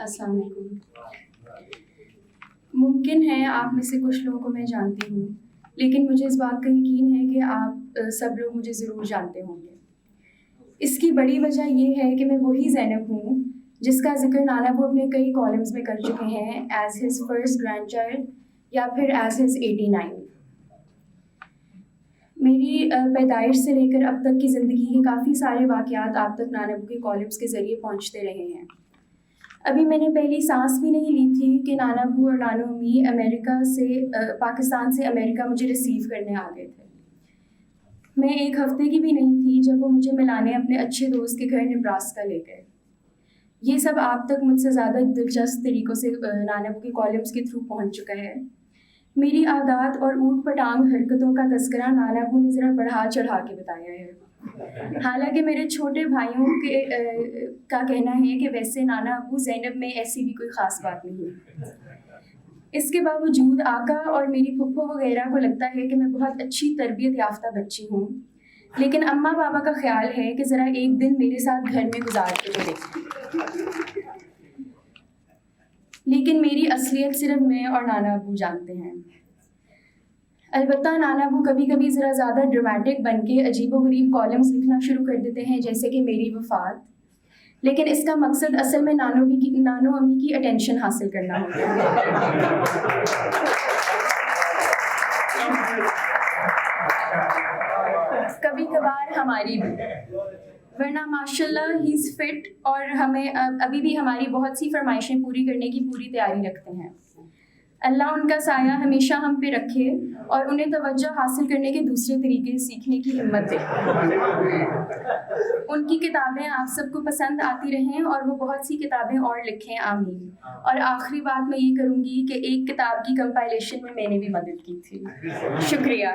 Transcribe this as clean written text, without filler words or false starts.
السلام علیکم. ممکن ہے آپ میں سے کچھ لوگوں کو میں جانتی ہوں، لیکن مجھے اس بات کا یقین ہے کہ آپ سب لوگ مجھے ضرور جانتے ہوں گے. اس کی بڑی وجہ یہ ہے کہ میں وہی زینب ہوں جس کا ذکر نانا ابو اپنے کئی کالمز میں کر چکے ہیں as his first grand child یا پھر ایز ہز 89. میری پیدائش سے لے کر اب تک کی زندگی کے کافی سارے واقعات آپ تک نانا ابو کے کالمز کے ذریعے پہنچتے رہے ہیں. ابھی میں نے پہلی سانس بھی نہیں لی تھی کہ نانا ابو اور نانو امی پاکستان سے امریکہ مجھے ریسیو کرنے آ گئے تھے. میں ایک ہفتے کی بھی نہیں تھی جب وہ مجھے ملانے اپنے اچھے دوست کے گھر نبراسکا لے گئے. یہ سب آپ تک مجھ سے زیادہ دلچسپ طریقوں سے نانا ابو کے کالمز کے تھرو پہنچ چکا ہے. میری عادات اور اوٹ پٹانگ حرکتوں کا تذکرہ نانا ابو نے ذرا بڑھا چڑھا کے بتایا ہے. حالانکہ میرے چھوٹے بھائیوں کا کہنا ہے کہ ویسے نانا ابو زینب میں ایسی بھی کوئی خاص بات نہیں. اس کے باوجود آقا اور میری پھپھو وغیرہ کو لگتا ہے کہ میں بہت اچھی تربیت یافتہ بچی ہوں، لیکن اماں بابا کا خیال ہے کہ ذرا ایک دن میرے ساتھ گھر میں گزار کے تو دیکھیں. لیکن میری اصلیت صرف میں اور نانا ابو جانتے ہیں. البتہ نانا ابو کبھی کبھی ذرا زیادہ ڈرامٹک بن کے عجیب و غریب کالمز لکھنا شروع کر دیتے ہیں، جیسے کہ میری وفات. لیکن اس کا مقصد اصل میں نانو امی کی اٹینشن حاصل کرنا ہوتا ہے. کبھی کبھار ہماری بھی، ورنہ ماشاء اللہ ہی از فٹ اور ہمیں ابھی بھی ہماری بہت سی فرمائشیں پوری کرنے کی پوری تیاری رکھتے ہیں. اللہ ان کا سایہ ہمیشہ ہم پہ رکھے اور انہیں توجہ حاصل کرنے کے دوسرے طریقے سیکھنے کی ہمت دے. ان کی کتابیں آپ سب کو پسند آتی رہیں اور وہ بہت سی کتابیں اور لکھیں، آمین. اور آخری بات میں یہ کروں گی کہ ایک کتاب کی کمپائلیشن میں نے بھی مدد کی تھی. شکریہ.